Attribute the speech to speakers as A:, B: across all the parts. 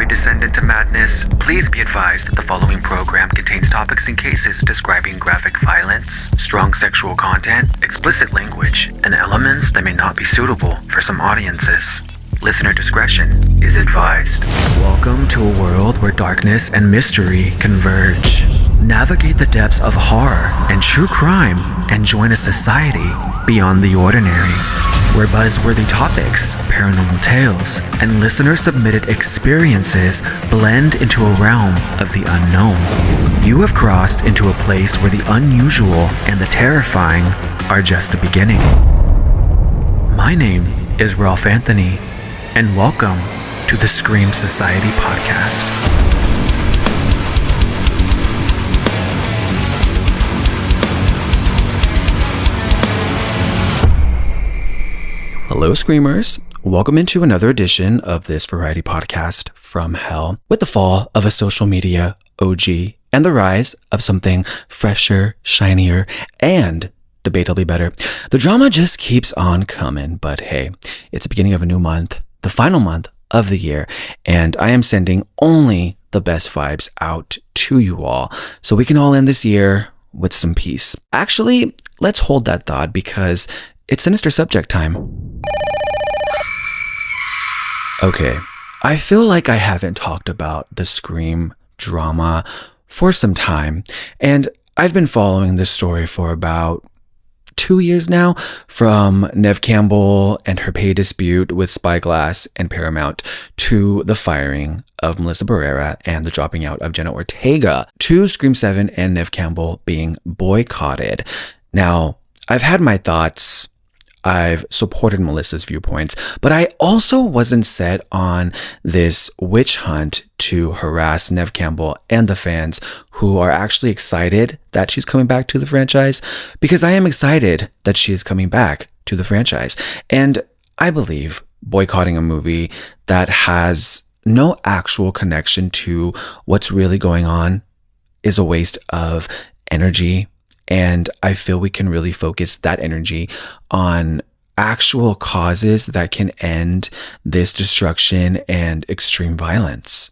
A: we descend into madness, please be advised that the following program contains topics and cases describing graphic violence, strong sexual content, explicit language, and elements that may not be suitable for some audiences. Listener discretion is advised. Welcome to a world where darkness and mystery converge. Navigate the depths of horror and true crime and join a society beyond the ordinary, where buzzworthy topics, paranormal tales, and listener-submitted experiences blend into a realm of the unknown. You have crossed into a place where the unusual and the terrifying are just the beginning. My name is Ralph Anthony, and welcome to the Scream Society podcast. Hello, Screamers. Welcome into another edition of this variety podcast from hell. With the fall of a social media OG and the rise of something fresher, shinier, and debatably better, the drama just keeps on coming. But hey, it's the beginning of a new month, the final month of the year, and I am sending only the best vibes out to you all so we can all end this year with some peace. Actually, let's hold that thought because it's sinister subject time. Okay, I feel like I haven't talked about the Scream drama for some time, and I've been following this story for about 2 years now, from Neve Campbell and her pay dispute with Spyglass and Paramount, to the firing of Melissa Barrera and the dropping out of Jenna Ortega, to Scream 7 and Neve Campbell being boycotted. Now, I've had my thoughts. I've supported Melissa's viewpoints, but I also wasn't set on this witch hunt to harass Neve Campbell and the fans who are actually excited that she's coming back to the franchise, because I am excited that she is coming back to the franchise. And I believe boycotting a movie that has no actual connection to what's really going on is a waste of energy. And I feel we can really focus that energy on actual causes that can end this destruction and extreme violence.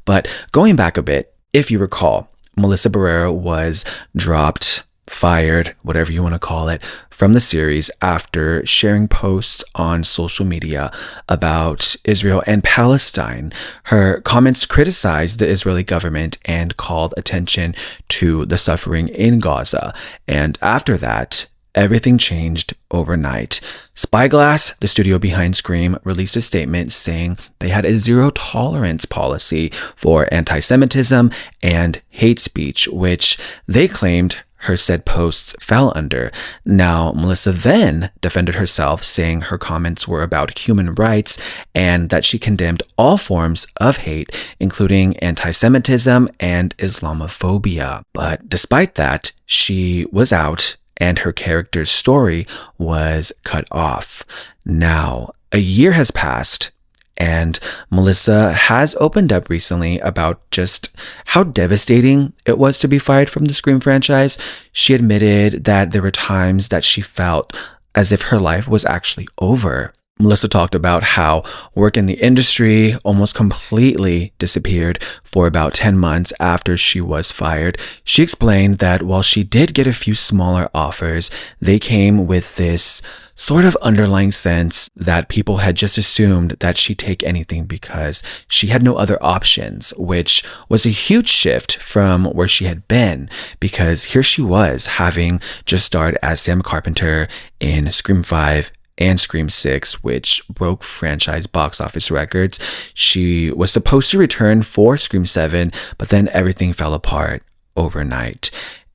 A: But going back a bit, if you recall, Melissa Barrera was dropped, fired, whatever you want to call it, from the series after sharing posts on social media about Israel and Palestine. Her comments criticized the Israeli government and called attention to the suffering in Gaza. And after that, everything changed overnight. Spyglass, the studio behind Scream, released a statement saying they had a zero tolerance policy for anti-Semitism and hate speech, which they claimed her said posts fell under. Now, Melissa then defended herself, saying her comments were about human rights and that she condemned all forms of hate, including anti-Semitism and Islamophobia. But despite that, she was out and her character's story was cut off. Now, a year has passed, and Melissa has opened up recently about just how devastating it was to be fired from the Scream franchise. She admitted that there were times that she felt as if her life was actually over. Melissa talked about how work in the industry almost completely disappeared for about 10 months after she was fired. She explained that while she did get a few smaller offers, they came with this sort of underlying sense that people had just assumed that she'd take anything because she had no other options, which was a huge shift from where she had been, because here she was, having just starred as Sam Carpenter in Scream 5 and Scream 6, which broke franchise box office records. She was supposed to return for Scream 7, but then everything fell apart overnight.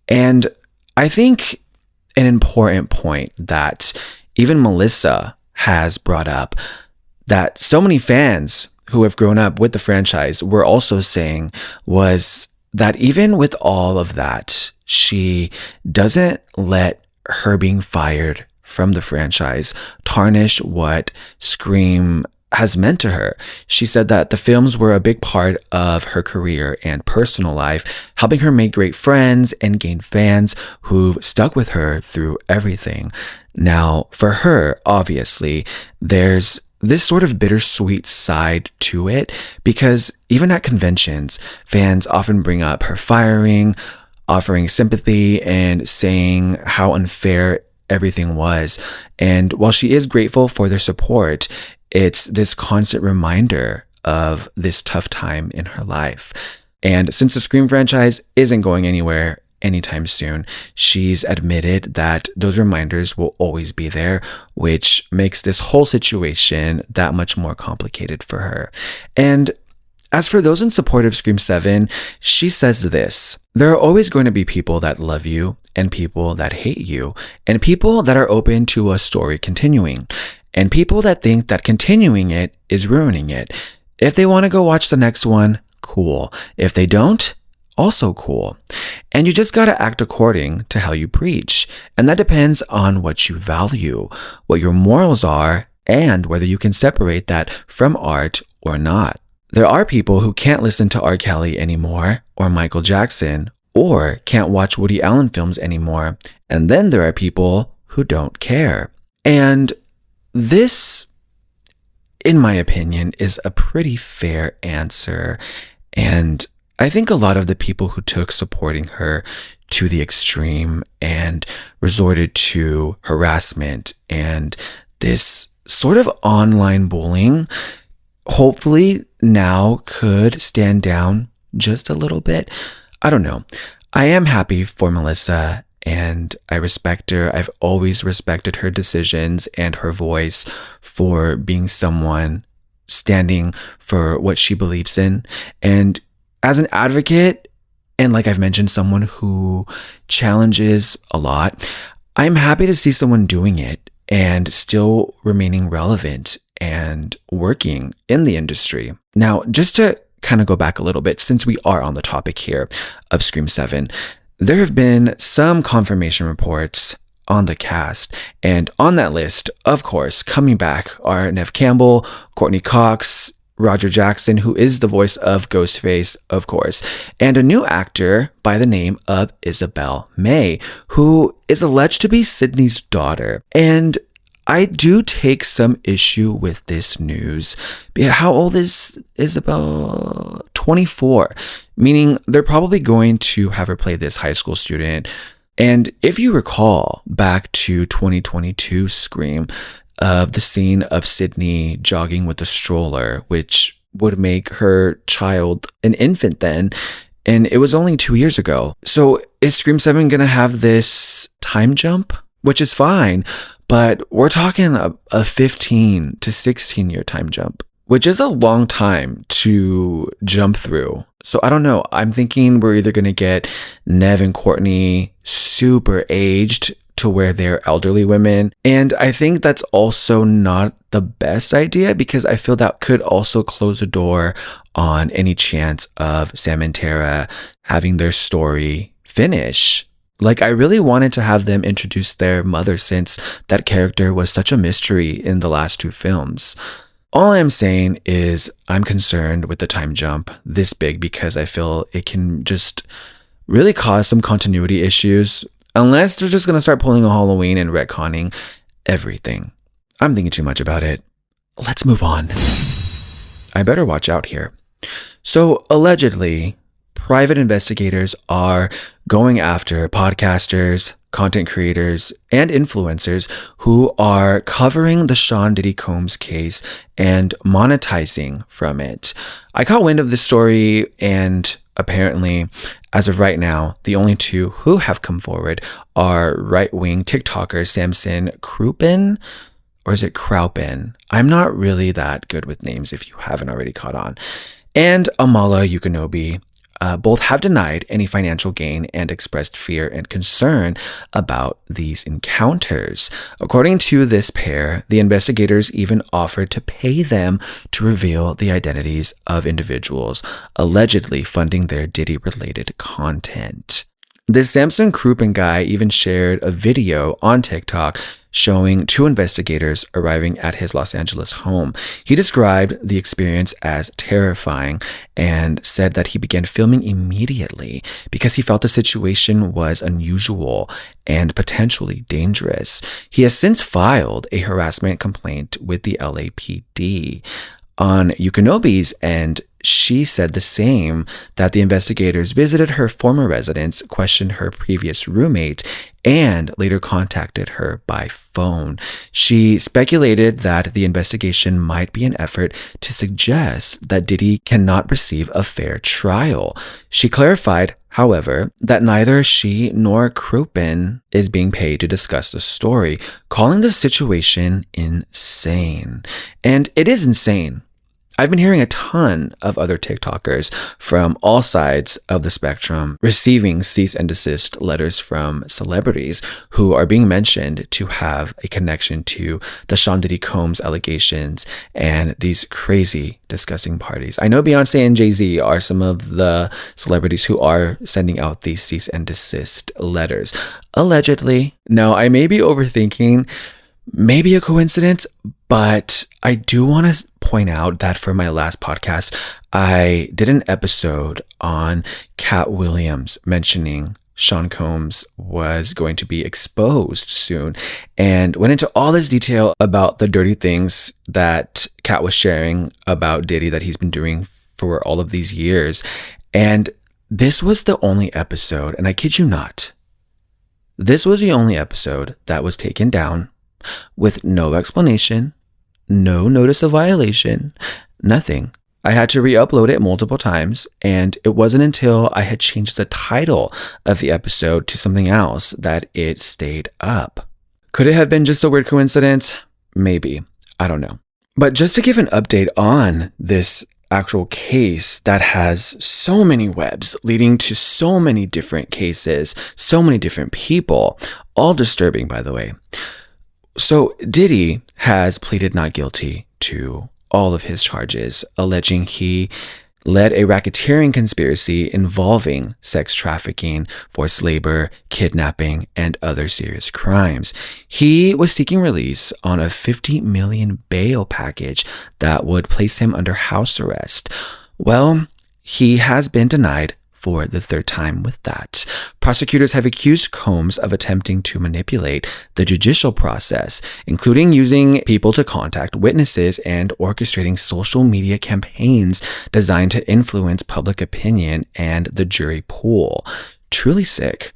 A: And I think an important point that even Melissa has brought up, that so many fans who have grown up with the franchise were also saying, was that even with all of that, she doesn't let her being fired from the franchise tarnish what Scream has meant to her. She said that the films were a big part of her career and personal life, helping her make great friends and gain fans who've stuck with her through everything. Now, for her, obviously, there's this sort of bittersweet side to it, because even at conventions, fans often bring up her firing, offering sympathy and saying how unfair everything was. And while she is grateful for their support, it's this constant reminder of this tough time in her life. And since the Scream franchise isn't going anywhere anytime soon, she's admitted that those reminders will always be there, which makes this whole situation that much more complicated for her. And as for those in support of Scream 7, she says this: there are always going to be people that love you and people that hate you, and people that are open to a story continuing, and people that think that continuing it is ruining it. If they want to go watch the next one, cool. If they don't, also cool. And you just got to act according to how you preach. And that depends on what you value, what your morals are, and whether you can separate that from art or not. There are people who can't listen to R. Kelly anymore, or Michael Jackson, or can't watch Woody Allen films anymore. And then there are people who don't care. And this, in my opinion, is a pretty fair answer. And I think a lot of the people who took supporting her to the extreme and resorted to harassment and this sort of online bullying, hopefully now could stand down just a little bit. I don't know. I am happy for Melissa and I respect her. I've always respected her decisions and her voice for being someone standing for what she believes in. And as an advocate, and like I've mentioned, someone who challenges a lot, I'm happy to see someone doing it and still remaining relevant and working in the industry. Now, just to kind of go back a little bit, since we are on the topic here of Scream 7, there have been some confirmation reports on the cast. And on that list, of course, coming back are Neve Campbell, Courtney Cox, Roger Jackson, who is the voice of Ghostface, of course, and a new actor by the name of Isabel May, who is alleged to be Sydney's daughter. And I do take some issue with this news. How old is Isabel? 24, meaning they're probably going to have her play this high school student. And if you recall back to 2022 Scream, of the scene of Sydney jogging with a stroller, which would make her child an infant then, and it was only 2 years ago. So is Scream 7 gonna have this time jump? Which is fine, but we're talking a 15 to 16 year time jump, which is a long time to jump through. So I don't know. I'm thinking we're either going to get Neve and Courtney super aged to where they're elderly women. And I think that's also not the best idea, because I feel that could also close the door on any chance of Sam and Tara having their story finish. Like, I really wanted to have them introduce their mother, since that character was such a mystery in the last two films. All I'm saying is I'm concerned with the time jump this big, because I feel it can just really cause some continuity issues, unless they're just going to start pulling a Halloween and retconning everything. I'm thinking too much about it. Let's move on. I better watch out here. So allegedly, private investigators are going after podcasters, content creators, and influencers who are covering the Sean Diddy Combs case and monetizing from it. I caught wind of this story, and apparently, as of right now, the only two who have come forward are right-wing TikToker Samson Krupin, or is it Kraupin? I'm not really that good with names if you haven't already caught on. And Amala Yukinobi. Both have denied any financial gain and expressed fear and concern about these encounters. According to this pair, the investigators even offered to pay them to reveal the identities of individuals allegedly funding their Diddy-related content. This Samson Krupin guy even shared a video on TikTok showing two investigators arriving at his Los Angeles home. He described the experience as terrifying and said that he began filming immediately because he felt the situation was unusual and potentially dangerous. He has since filed a harassment complaint with the LAPD. On Yukonobi's end, she said the same, that the investigators visited her former residence, questioned her previous roommate, and later contacted her by phone. She speculated that the investigation might be an effort to suggest that Diddy cannot receive a fair trial. She clarified, however, that neither she nor Krupin is being paid to discuss the story, calling the situation insane. And it is insane. I've been hearing a ton of other TikTokers from all sides of the spectrum receiving cease and desist letters from celebrities who are being mentioned to have a connection to the Sean Diddy Combs allegations and these crazy, disgusting parties. I know Beyonce and Jay-Z are some of the celebrities who are sending out these cease and desist letters. Allegedly. Now, I may be overthinking, maybe a coincidence, but I do want to point out that for my last podcast, I did an episode on Cat Williams mentioning Sean Combs was going to be exposed soon and went into all this detail about the dirty things that Cat was sharing about Diddy that he's been doing for all of these years. And this was the only episode, and I kid you not, this was the only episode that was taken down with no explanation, no notice of violation, nothing. I had to re-upload it multiple times, and it wasn't until I had changed the title of the episode to something else that it stayed up. Could it have been just a weird coincidence? Maybe. I don't know. But just to give an update on this actual case that has so many webs leading to so many different cases, so many different people, all disturbing, by the way. So Diddy has pleaded not guilty to all of his charges, alleging he led a racketeering conspiracy involving sex trafficking, forced labor, kidnapping, and other serious crimes. He was seeking release on a $50 million bail package that would place him under house arrest. Well, he has been denied for the third time with that. Prosecutors have accused Combs of attempting to manipulate the judicial process, including using people to contact witnesses and orchestrating social media campaigns designed to influence public opinion and the jury pool. Truly sick.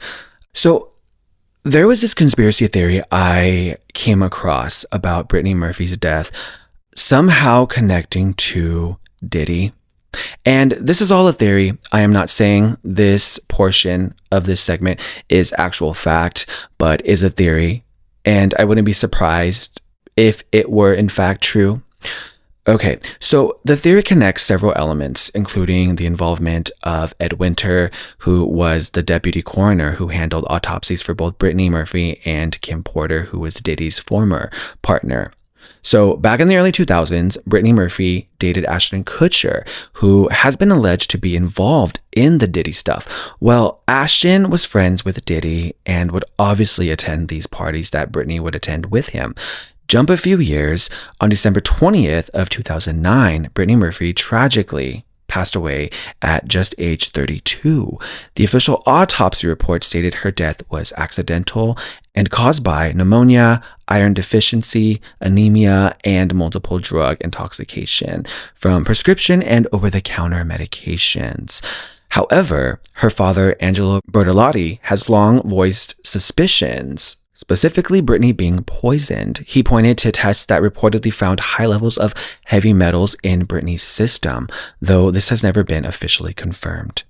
A: So there was this conspiracy theory I came across about Brittany Murphy's death, somehow connecting to Diddy. And this is all a theory. I am not saying this portion of this segment is actual fact, but is a theory. And I wouldn't be surprised if it were in fact true. Okay, so the theory connects several elements, including the involvement of Ed Winter, who was the deputy coroner who handled autopsies for both Brittany Murphy and Kim Porter, who was Diddy's former partner. So back in the early 2000s, Brittany Murphy dated Ashton Kutcher, who has been alleged to be involved in the Diddy stuff. Well, Ashton was friends with Diddy and would obviously attend these parties that Brittany would attend with him. Jump a few years, on December 20th of 2009, Brittany Murphy tragically passed away at just age 32. The official autopsy report stated her death was accidental and caused by pneumonia, iron deficiency, anemia, and multiple drug intoxication from prescription and over-the-counter medications. However, her father, Angelo Bertolotti, has long voiced suspicions, specifically Brittany being poisoned. He pointed to tests that reportedly found high levels of heavy metals in Brittany's system, though this has never been officially confirmed.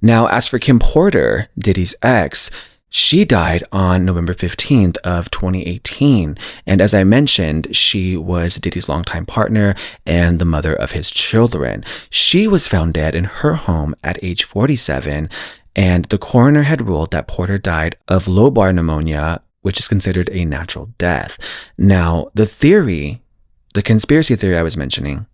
A: Now, as for Kim Porter, Diddy's ex, she died on November 15th of 2018. And as I mentioned, she was Diddy's longtime partner and the mother of his children. She was found dead in her home at age 47. And the coroner had ruled that Porter died of lobar pneumonia, which is considered a natural death. Now, the conspiracy theory I was mentioning,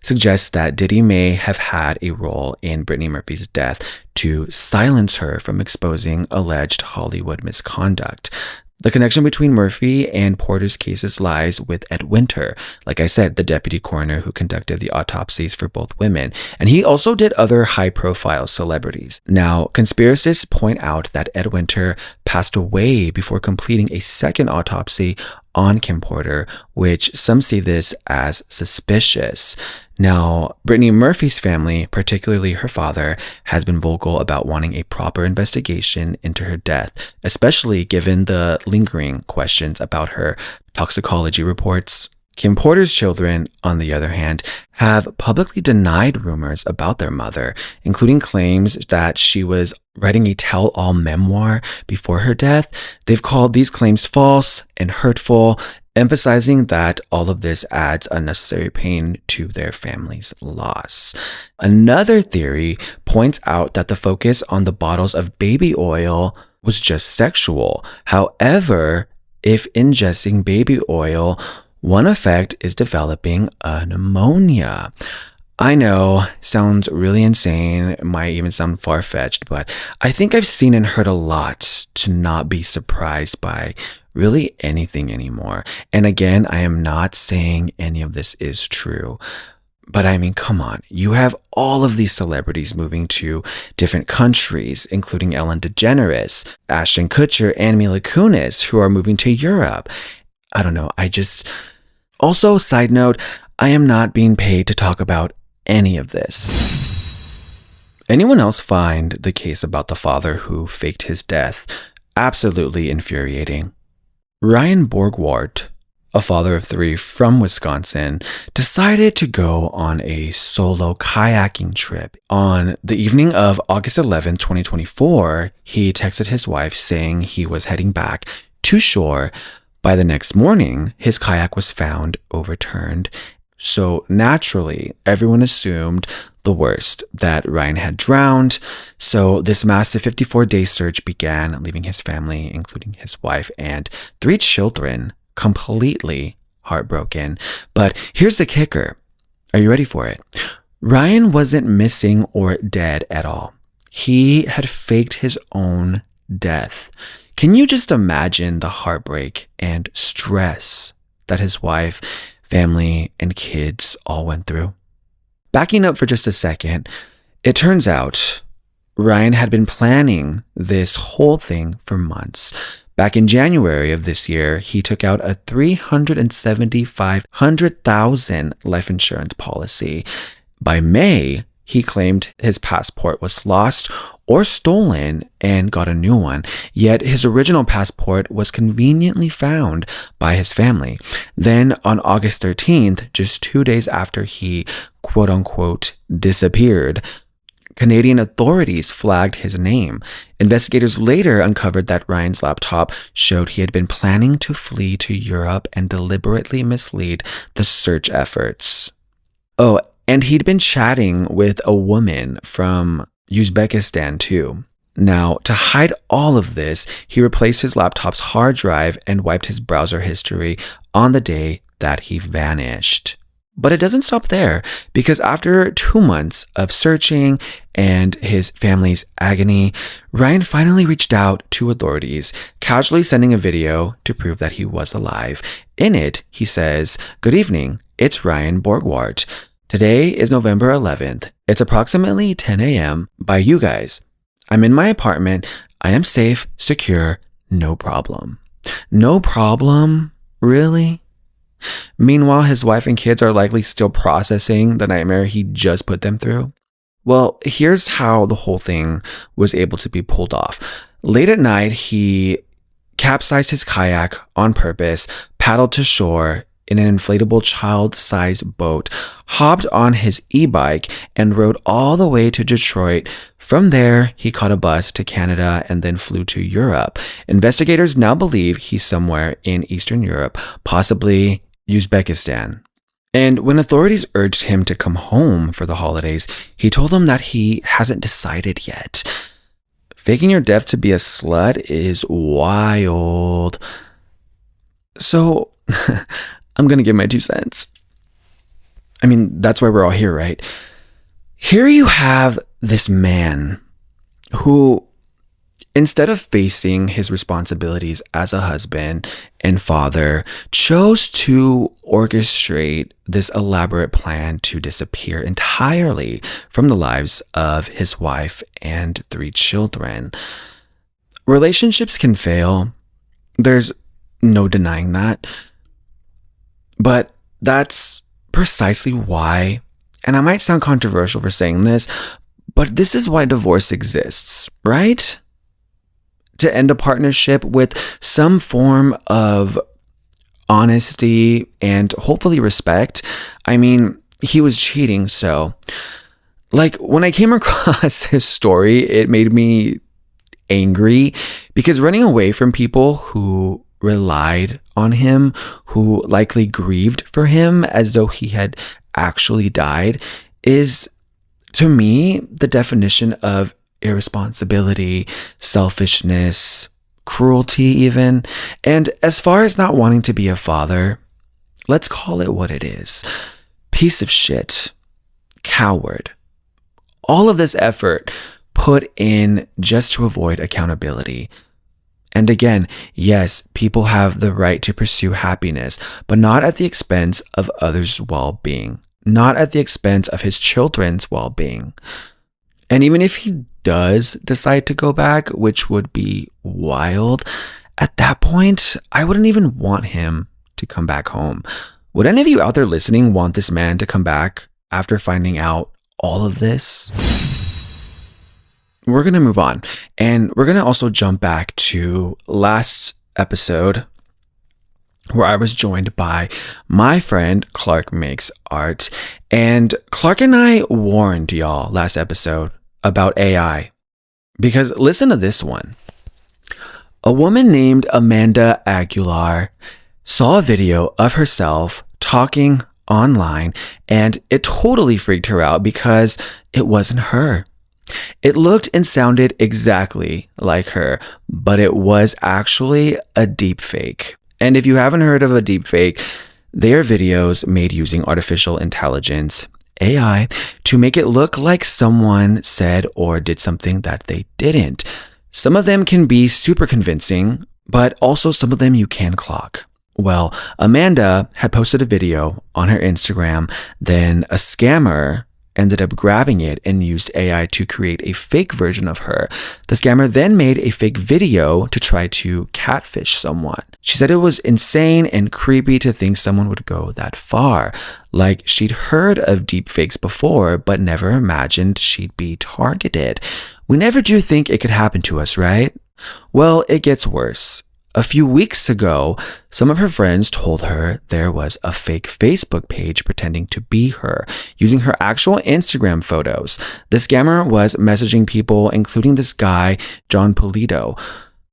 A: suggests that Diddy may have had a role in Brittany Murphy's death to silence her from exposing alleged Hollywood misconduct. The connection between Murphy and Porter's cases lies with Ed Winter, like I said, the deputy coroner who conducted the autopsies for both women, and he also did other high-profile celebrities. Now, conspiracists point out that Ed Winter passed away before completing a second autopsy on Kim Porter, which some see this as suspicious. Now, Brittany Murphy's family, particularly her father, has been vocal about wanting a proper investigation into her death, especially given the lingering questions about her toxicology reports. Kim Porter's children, on the other hand, have publicly denied rumors about their mother, including claims that she was writing a tell-all memoir before her death. They've called these claims false and hurtful, emphasizing that all of this adds unnecessary pain to their family's loss. Another theory points out that the focus on the bottles of baby oil was just sexual. However, if ingesting baby oil, one effect is developing a pneumonia. I know, sounds really insane, it might even sound far-fetched, but I think I've seen and heard a lot to not be surprised by really anything anymore. And again, I am not saying any of this is true. But I mean, come on, you have all of these celebrities moving to different countries, including Ellen DeGeneres, Ashton Kutcher, and Mila Kunis, who are moving to Europe. I don't know, Also, side note, I am not being paid to talk about any of this. Anyone else find the case about the father who faked his death absolutely infuriating? Ryan Borgward, a father of 3 from Wisconsin, decided to go on a solo kayaking trip. On the evening of August 11, 2024, he texted his wife saying he was heading back to shore. By the next morning, his kayak was found overturned. So naturally, everyone assumed the worst, that Ryan had drowned. So this massive 54-day search began, leaving his family, including his wife and 3 children, completely heartbroken. But here's the kicker. Are you ready for it? Ryan wasn't missing or dead at all. He had faked his own death. Can you just imagine the heartbreak and stress that his wife, family, and kids all went through? Backing up for just a second, it turns out Ryan had been planning this whole thing for months. Back in January of this year, he took out a $375,000 life insurance policy. By May, he claimed his passport was lost or stolen and got a new one, yet his original passport was conveniently found by his family. Then on August 13th, just 2 days after he quote-unquote disappeared, Canadian authorities flagged his name. Investigators later uncovered that Ryan's laptop showed he had been planning to flee to Europe and deliberately mislead the search efforts. Oh, and he'd been chatting with a woman from Uzbekistan too. Now, to hide all of this, he replaced his laptop's hard drive and wiped his browser history on the day that he vanished. But it doesn't stop there, because after 2 months of searching and his family's agony, Ryan finally reached out to authorities, casually sending a video to prove that he was alive. In it, he says, "Good evening, it's Ryan Borgward. Today is November 11th. It's approximately 10 a.m. by you guys. I'm in my apartment. I am safe, secure, no problem." No problem? Really? Meanwhile, his wife and kids are likely still processing the nightmare he just put them through. Well, here's how the whole thing was able to be pulled off. Late at night, he capsized his kayak on purpose, paddled to shore in an inflatable child-sized boat, hopped on his e-bike, and rode all the way to Detroit. From there, he caught a bus to Canada and then flew to Europe. Investigators now believe he's somewhere in Eastern Europe, possibly Uzbekistan. And when authorities urged him to come home for the holidays, he told them that he hasn't decided yet. Faking your death to be a slut is wild. So, I'm going to give my 2 cents. I mean, that's why we're all here, right? Here you have this man who instead of facing his responsibilities as a husband and father, chose to orchestrate this elaborate plan to disappear entirely from the lives of his wife and 3 children. Relationships can fail. There's no denying that. But that's precisely why, and I might sound controversial for saying this, but this is why divorce exists, right? To end a partnership with some form of honesty and hopefully respect. I mean, he was cheating, so like when I came across his story, it made me angry because running away from people who relied on him, who likely grieved for him as though he had actually died, is to me the definition of irresponsibility, selfishness, cruelty even. And as far as not wanting to be a father, let's call it what it is. Piece of shit. Coward. All of this effort put in just to avoid accountability. And again, yes, people have the right to pursue happiness, but not at the expense of others' well-being, not at the expense of his children's well-being. And even if he does decide to go back, which would be wild, at that point, I wouldn't even want him to come back home. Would any of you out there listening want this man to come back after finding out all of this? We're going to move on, and we're going to also jump back to last episode where I was joined by my friend Clark Makes Art. And Clark and I warned y'all last episode about AI, because listen to this one. A woman named Amanda Aguilar saw a video of herself talking online, and it totally freaked her out because it wasn't her. It looked and sounded exactly like her, but it was actually a deepfake. And if you haven't heard of a deepfake, they are videos made using artificial intelligence, AI, to make it look like someone said or did something that they didn't. Some of them can be super convincing, but also some of them you can clock. Well, Amanda had posted a video on her Instagram, then a scammer ended up grabbing it and used AI to create a fake version of her. The scammer then made a fake video to try to catfish someone. She said it was insane and creepy to think someone would go that far. Like she'd heard of deepfakes before, but never imagined she'd be targeted. We never do think it could happen to us, right? Well, it gets worse. A few weeks ago, some of her friends told her there was a fake Facebook page pretending to be her, using her actual Instagram photos. The scammer was messaging people, including this guy, John Polito.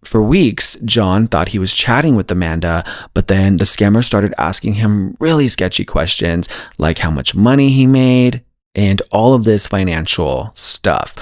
A: For weeks, John thought he was chatting with Amanda, but then the scammer started asking him really sketchy questions, like how much money he made, and all of this financial stuff.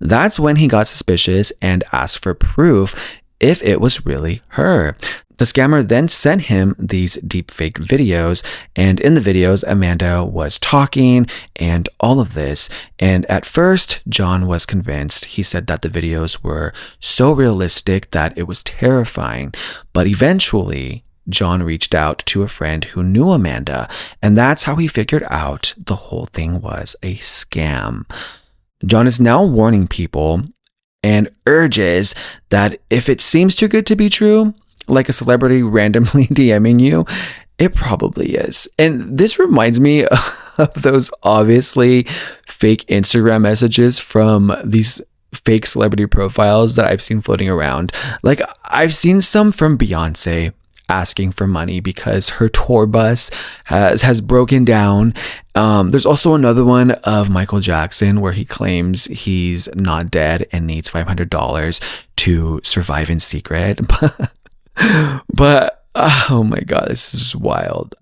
A: That's when he got suspicious and asked for proof if it was really her. The scammer then sent him these deepfake videos, and in the videos, Amanda was talking and all of this. And at first, John was convinced. He said that the videos were so realistic that it was terrifying. But eventually, John reached out to a friend who knew Amanda, and that's how he figured out the whole thing was a scam. John is now warning people and urges that if it seems too good to be true, like a celebrity randomly DMing you, it probably is. And this reminds me of those obviously fake Instagram messages from these fake celebrity profiles that I've seen floating around. Like I've seen some from Beyonce asking for money because her tour bus has broken down. There's also another one of Michael Jackson where he claims he's not dead and needs $500 to survive in secret. But oh my god, this is wild.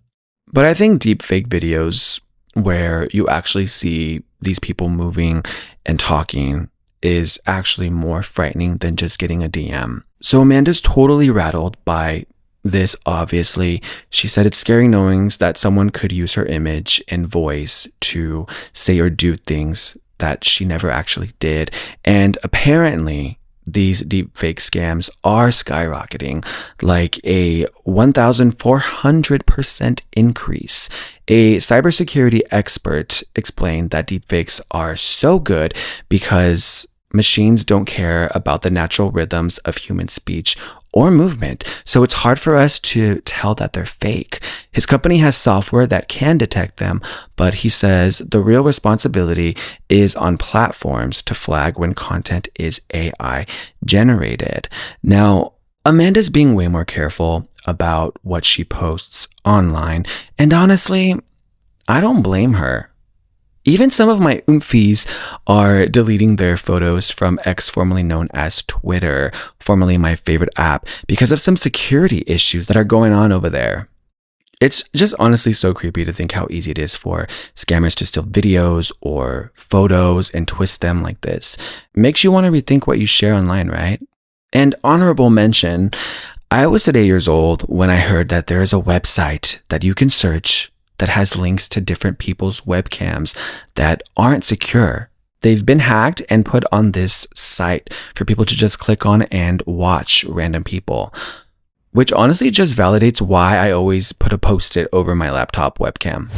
A: But I think deepfake videos where you actually see these people moving and talking is actually more frightening than just getting a DM. So Amanda's totally rattled by this, obviously. She said it's scary knowing that someone could use her image and voice to say or do things that she never actually did. And apparently, these deepfake scams are skyrocketing, like a 1,400% increase. A cybersecurity expert explained that deepfakes are so good because machines don't care about the natural rhythms of human speech or movement, so it's hard for us to tell that they're fake. His company has software that can detect them, but he says the real responsibility is on platforms to flag when content is AI generated. Now, Amanda's being way more careful about what she posts online, and honestly, I don't blame her. Even some of my oomfies are deleting their photos from X, formerly known as Twitter, formerly my favorite app, because of some security issues that are going on over there. It's just honestly so creepy to think how easy it is for scammers to steal videos or photos and twist them like this. Makes you want to rethink what you share online, right? And honorable mention, I was 8 years old when I heard that there is a website that you can search that has links to different people's webcams that aren't secure. They've been hacked and put on this site for people to just click on and watch random people, which honestly just validates why I always put a post-it over my laptop webcam.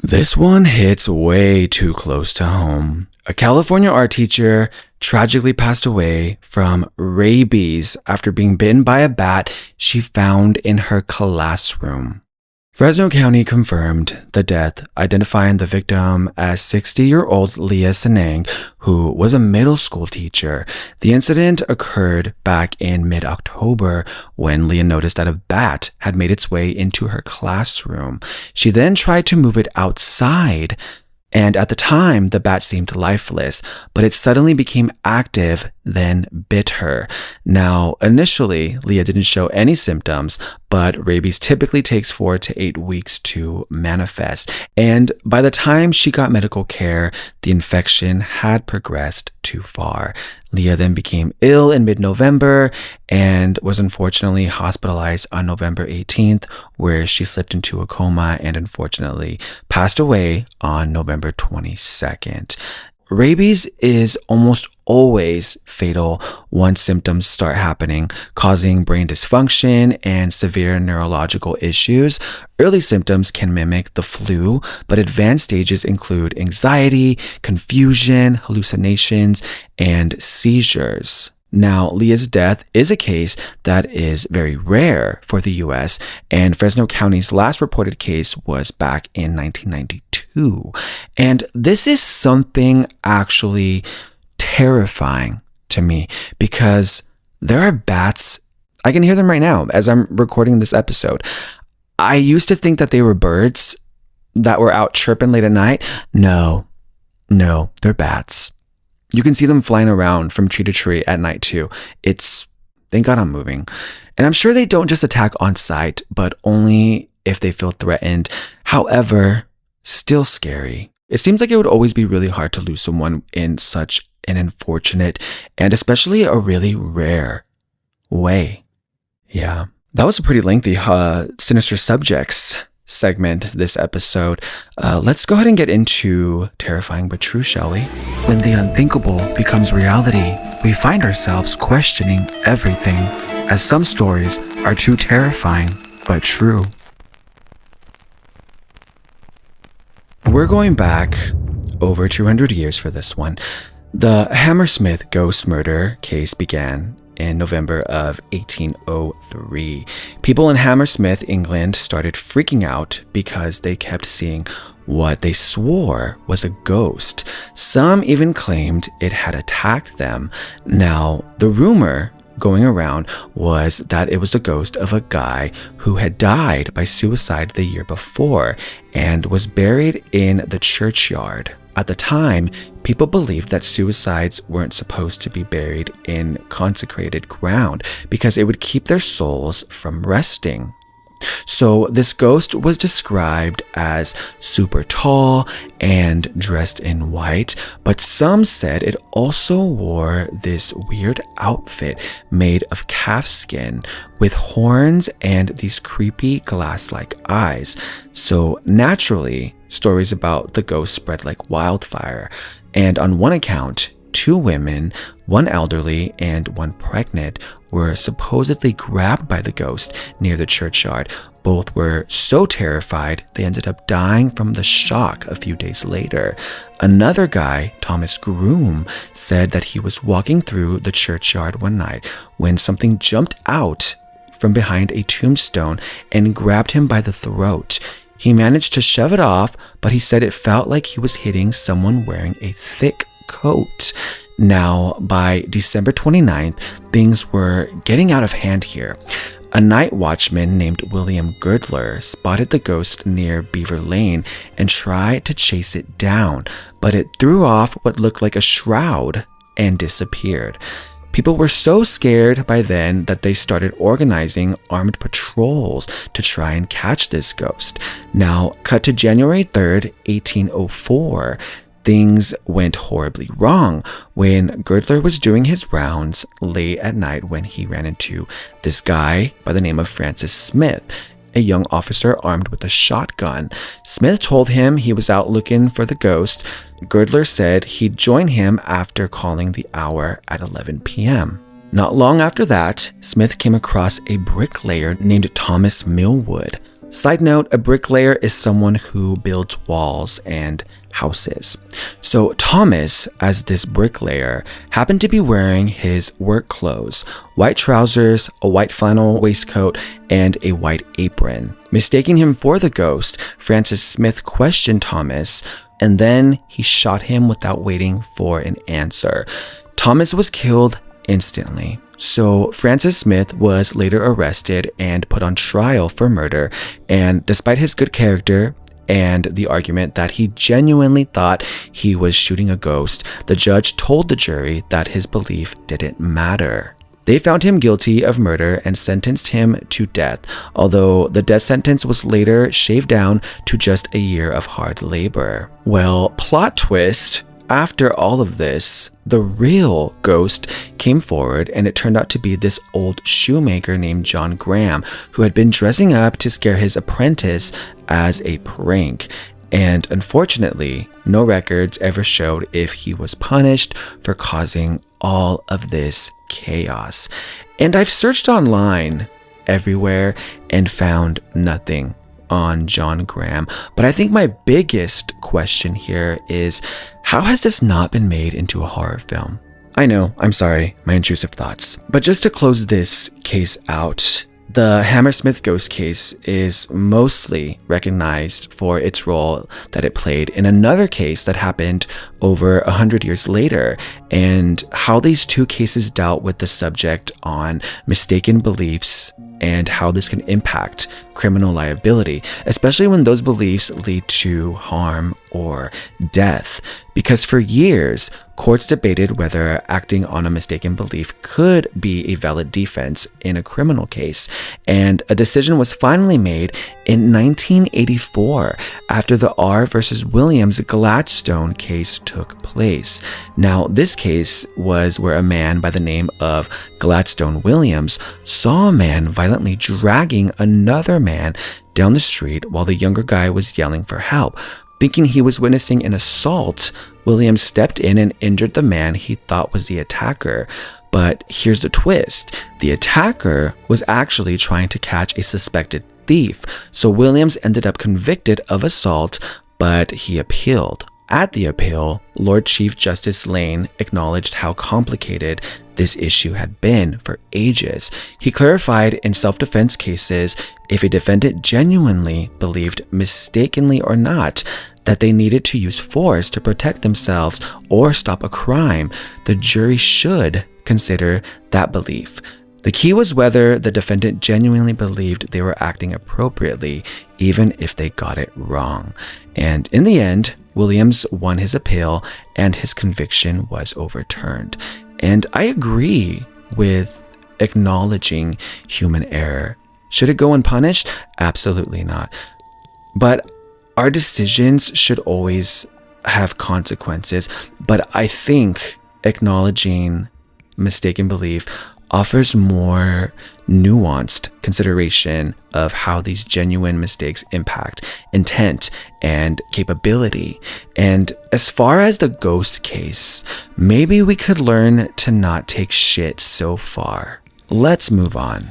A: This one hits way too close to home. A California art teacher tragically passed away from rabies after being bitten by a bat she found in her classroom. Fresno County confirmed the death, identifying the victim as 60-year-old Leah Senang, who was a middle school teacher. The incident occurred back in mid-October when Leah noticed that a bat had made its way into her classroom. She then tried to move it outside, and at the time, the bat seemed lifeless, but it suddenly became active, then bit her. Now, initially, Leah didn't show any symptoms, but rabies typically takes 4 to 8 weeks to manifest. And by the time she got medical care, the infection had progressed too far. Leah then became ill in mid-November and was unfortunately hospitalized on November 18th, where she slipped into a coma and unfortunately passed away on November 22nd. Rabies is almost always fatal once symptoms start happening, causing brain dysfunction and severe neurological issues. Early symptoms can mimic the flu, but advanced stages include anxiety, confusion, hallucinations, and seizures. Now, Leah's death is a case that is very rare for the US, and Fresno County's last reported case was back in 1992. And this is something actually terrifying to me because there are bats. I can hear them right now as I'm recording this episode. I used to think that they were birds that were out chirping late at night. No, they're bats. You can see them flying around from tree to tree at night too. Thank God I'm moving. And I'm sure they don't just attack on sight, but only if they feel threatened. However, still scary. It seems like it would always be really hard to lose someone in such an unfortunate and especially a really rare way. Yeah, that was a pretty lengthy Sinister Subjects segment this episode. Let's go ahead and get into Terrifying But True, shall we? When the unthinkable becomes reality, we find ourselves questioning everything, as some stories are too terrifying but true. We're going back over 200 years for this one. The Hammersmith ghost murder case began in November of 1803. People in Hammersmith, England, started freaking out because they kept seeing what they swore was a ghost. Some even claimed it had attacked them. Now, the rumor going around was that it was the ghost of a guy who had died by suicide the year before and was buried in the churchyard. At the time, people believed that suicides weren't supposed to be buried in consecrated ground because it would keep their souls from resting. So this ghost was described as super tall and dressed in white, but some said it also wore this weird outfit made of calf skin with horns and these creepy glass-like eyes. So naturally, stories about the ghost spread like wildfire, and on one account, 2 women, one elderly and one pregnant, were supposedly grabbed by the ghost near the churchyard. Both were so terrified they ended up dying from the shock a few days later. Another guy, Thomas Groom, said that he was walking through the churchyard one night when something jumped out from behind a tombstone and grabbed him by the throat. He managed to shove it off, but he said it felt like he was hitting someone wearing a thick coat. Now, by December 29th, things were getting out of hand here. A night watchman named William Girdler spotted the ghost near Beaver Lane and tried to chase it down, but it threw off what looked like a shroud and disappeared. People were so scared by then that they started organizing armed patrols to try and catch this ghost. Now, cut to January 3rd, 1804. Things went horribly wrong when Girdler was doing his rounds late at night when he ran into this guy by the name of Francis Smith, a young officer armed with a shotgun. Smith told him he was out looking for the ghost. Girdler said he'd join him after calling the hour at 11 p.m. Not long after that, Smith came across a bricklayer named Thomas Millwood. Side note, a bricklayer is someone who builds walls and houses. So Thomas, as this bricklayer, happened to be wearing his work clothes, white trousers, a white flannel waistcoat, and a white apron. Mistaking him for the ghost, Francis Smith questioned Thomas, and then he shot him without waiting for an answer. Thomas was killed instantly. So Francis Smith was later arrested and put on trial for murder, and despite his good character and the argument that he genuinely thought he was shooting a ghost, the judge told the jury that his belief didn't matter. They found him guilty of murder and sentenced him to death, although the death sentence was later shaved down to just a year of hard labor. Well, plot twist. After all of this, the real ghost came forward, and it turned out to be this old shoemaker named John Graham, who had been dressing up to scare his apprentice as a prank. And unfortunately, no records ever showed if he was punished for causing all of this chaos. And I've searched online everywhere and found nothing on John Graham. But I think my biggest question here is, how has this not been made into a horror film? I know, I'm sorry, my intrusive thoughts. But just to close this case out, the Hammersmith ghost case is mostly recognized for its role that it played in another case that happened over 100 years later, and how these two cases dealt with the subject on mistaken beliefs and how this can impact criminal liability, especially when those beliefs lead to harm or death. Because for years, courts debated whether acting on a mistaken belief could be a valid defense in a criminal case, and a decision was finally made in 1984 after the R versus Williams Gladstone case took place. Now, this case was where a man by the name of Gladstone Williams saw a man violently dragging another man down the street while the younger guy was yelling for help. Thinking he was witnessing an assault, Williams stepped in and injured the man he thought was the attacker. But here's the twist. The attacker was actually trying to catch a suspected thief, so Williams ended up convicted of assault, but he appealed. At the appeal, Lord Chief Justice Lane acknowledged how complicated this issue had been for ages. He clarified in self-defense cases, if a defendant genuinely believed, mistakenly or not, that they needed to use force to protect themselves or stop a crime, the jury should consider that belief. The key was whether the defendant genuinely believed they were acting appropriately, even if they got it wrong. And in the end, Williams won his appeal and his conviction was overturned. And I agree with acknowledging human error. Should it go unpunished? Absolutely not. But our decisions should always have consequences. But I think acknowledging mistaken belief offers more nuanced consideration of how these genuine mistakes impact intent and capability. And as far as the ghost case, maybe we could learn to not take shit so far. Let's move on.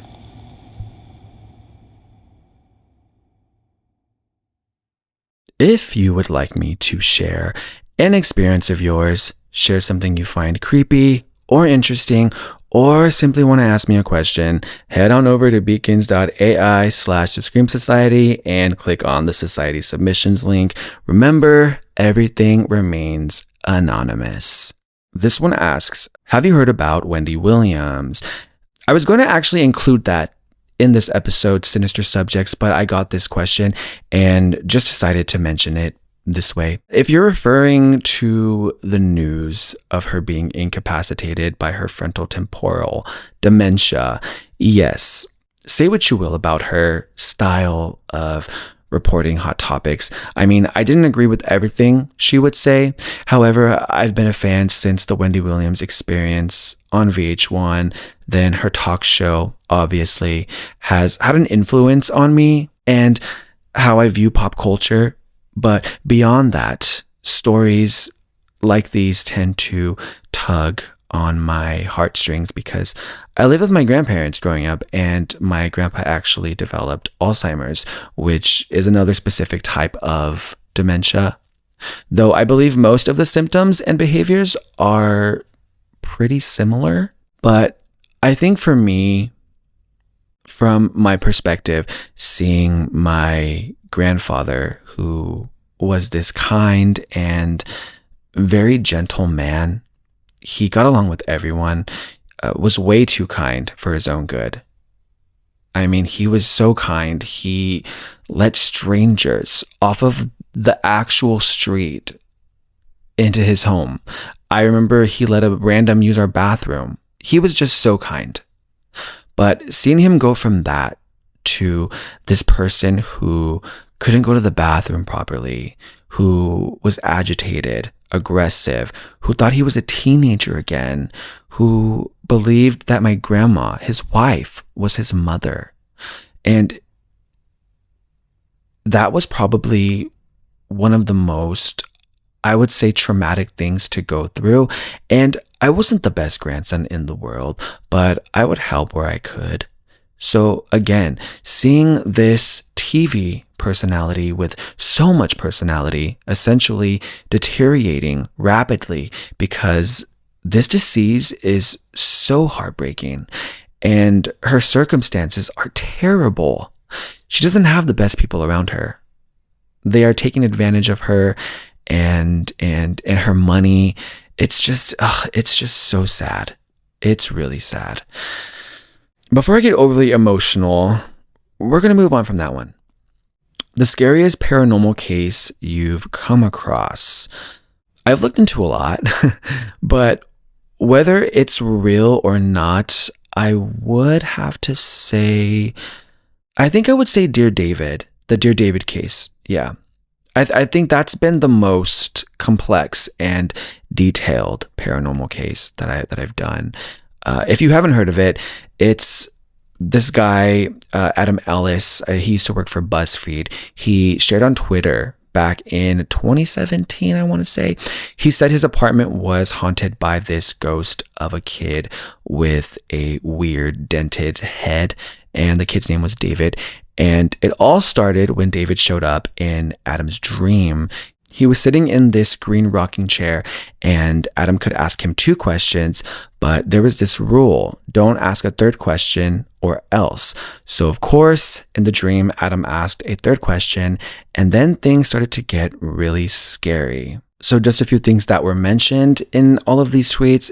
A: If you would like me to share an experience of yours, share something you find creepy or interesting, or simply want to ask me a question, head on over to beacons.ai/The Scream Society and click on the Society Submissions link. Remember, everything remains anonymous. This one asks, have you heard about Wendy Williams? I was going to actually include that in this episode, Sinister Subjects, but I got this question and just decided to mention it this way. If you're referring to the news of her being incapacitated by her frontotemporal dementia, yes, say what you will about her style of reporting hot topics. I mean, I didn't agree with everything she would say. However, I've been a fan since the Wendy Williams experience on VH1. Then her talk show obviously has had an influence on me and how I view pop culture. But beyond that, stories like these tend to tug on my heartstrings because I lived with my grandparents growing up, and my grandpa actually developed Alzheimer's, which is another specific type of dementia. Though I believe most of the symptoms and behaviors are pretty similar. But I think for me, from my perspective, seeing my grandfather, who was this kind and very gentle man, he got along with everyone, was way too kind for his own good. I mean, he was so kind. He let strangers off of the actual street into his home. I remember he let a random use our bathroom. He was just so kind. But seeing him go from that to this person who couldn't go to the bathroom properly, who was agitated, aggressive, who thought he was a teenager again, who believed that my grandma, his wife, was his mother. And that was probably one of the most, I would say, traumatic things to go through. And I wasn't the best grandson in the world, but I would help where I could. So again, seeing this TV personality with so much personality essentially deteriorating rapidly because this disease is so heartbreaking and her circumstances are terrible. She doesn't have the best people around her. They are taking advantage of her and her money. It's just so sad. It's really sad. Before I get overly emotional, we're going to move on from that one. The scariest paranormal case you've come across. I've looked into a lot, but whether it's real or not, I would have to say, I think I would say Dear David, the Dear David case. Yeah. I think that's been the most complex and detailed paranormal case that I've done. If you haven't heard of it, it's this guy, Adam Ellis. He used to work for BuzzFeed. He shared on Twitter back in 2017, I want to say. He said his apartment was haunted by this ghost of a kid with a weird dented head, and the kid's name was David. And it all started when David showed up in Adam's dream. He was sitting in this green rocking chair, and Adam could ask him 2 questions, but there was this rule: don't ask a 3rd question or else. So of course, in the dream, Adam asked a 3rd question, and then things started to get really scary. So just a few things that were mentioned in all of these tweets.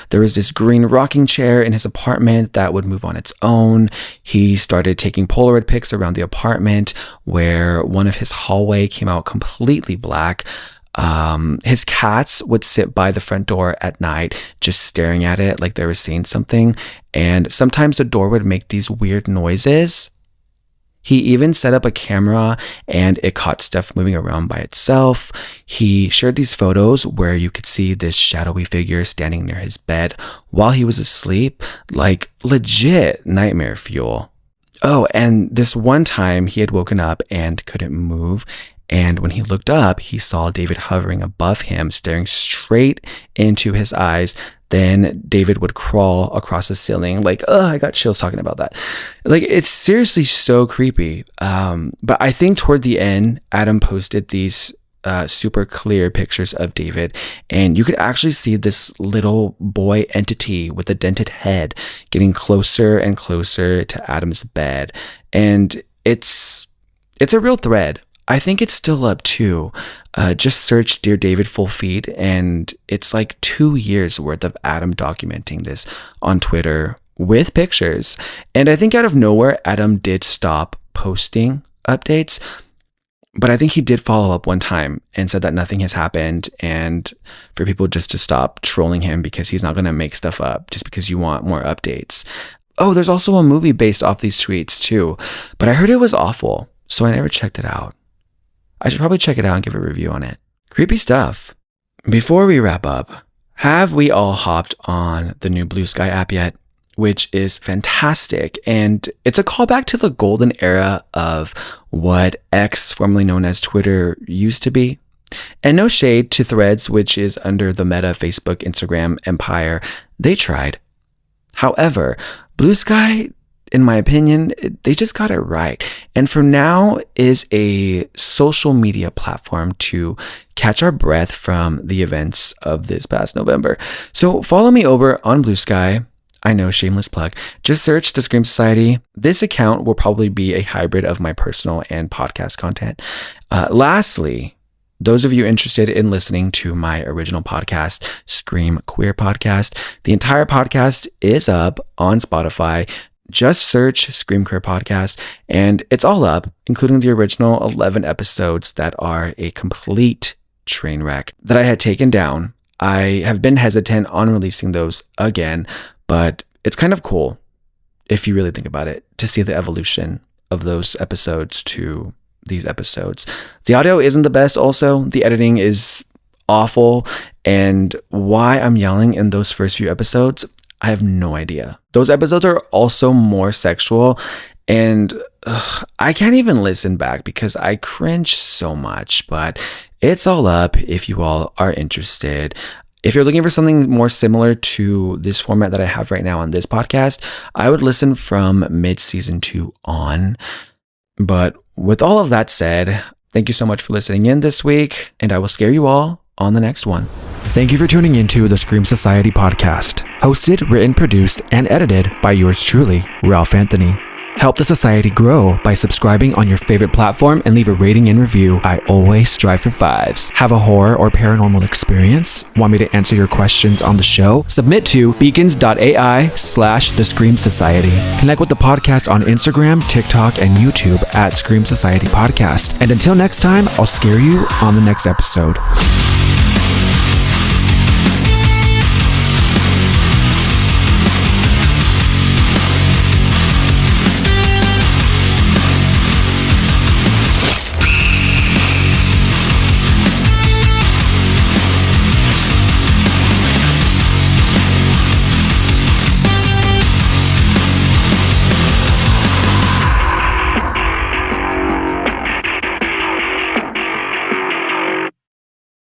A: There was this green rocking chair in his apartment that would move on its own. He started taking Polaroid pics around the apartment where one of his hallway came out completely black. His cats would sit by the front door at night just staring at it like they were seeing something. And sometimes the door would make these weird noises. He even set up a camera and it caught stuff moving around by itself. He shared these photos where you could see this shadowy figure standing near his bed while he was asleep, like legit nightmare fuel. Oh, and this one time he had woken up and couldn't move. And when he looked up, he saw David hovering above him, staring straight into his eyes. Then David would crawl across the ceiling. Like, I got chills talking about that. Like, it's seriously so creepy. But I think toward the end, Adam posted these super clear pictures of David, and you could actually see this little boy entity with a dented head getting closer and closer to Adam's bed. And it's a real thread. I think it's still up too. Just search Dear David full feed, and it's like 2 years worth of Adam documenting this on Twitter with pictures. And I think out of nowhere, Adam did stop posting updates, but I think he did follow up one time and said that nothing has happened, and for people just to stop trolling him because he's not going to make stuff up just because you want more updates. Oh, there's also a movie based off these tweets too, but I heard it was awful, so I never checked it out. I should probably check it out and give a review on it. Creepy stuff. Before we wrap up, have we all hopped on the new BlueSky app yet? Which is fantastic. And it's a callback to the golden era of what X, formerly known as Twitter, used to be. And no shade to Threads, which is under the Meta, Facebook, Instagram empire. They tried. However, BlueSky, in my opinion, they just got it right. And for now is a social media platform to catch our breath from the events of this past November. So follow me over on BlueSky. I know, shameless plug. Just search The Scream Society. This account will probably be a hybrid of my personal and podcast content. Lastly, those of you interested in listening to my original podcast, Scream Queer Podcast, the entire podcast is up on Spotify. Just search Scream Queer Podcast, and it's all up, including the original 11 episodes that are a complete train wreck that I had taken down. I have been hesitant on releasing those again, but it's kind of cool, if you really think about it, to see the evolution of those episodes to these episodes. The audio isn't the best also. The editing is awful, and why I'm yelling in those first few episodes, I have no idea. Those episodes are also more sexual, and I can't even listen back because I cringe so much, but it's all up if you all are interested. If you're looking for something more similar to this format that I have right now on this podcast, I would listen from mid-season 2 on. But with all of that said, thank you so much for listening in this week, and I will scare you all on the next one. Thank you for tuning into the Scream Society podcast, hosted, written, produced, and edited by yours truly, Ralph Anthony. Help the society grow by subscribing on your favorite platform and leave a rating and review. I always strive for 5s. Have a horror or paranormal experience? Want me to answer your questions on the show? Submit to beacons.ai/The Scream Society. Connect with the podcast on Instagram, TikTok, and YouTube at Scream Society Podcast. And until next time, I'll scare you on the next episode.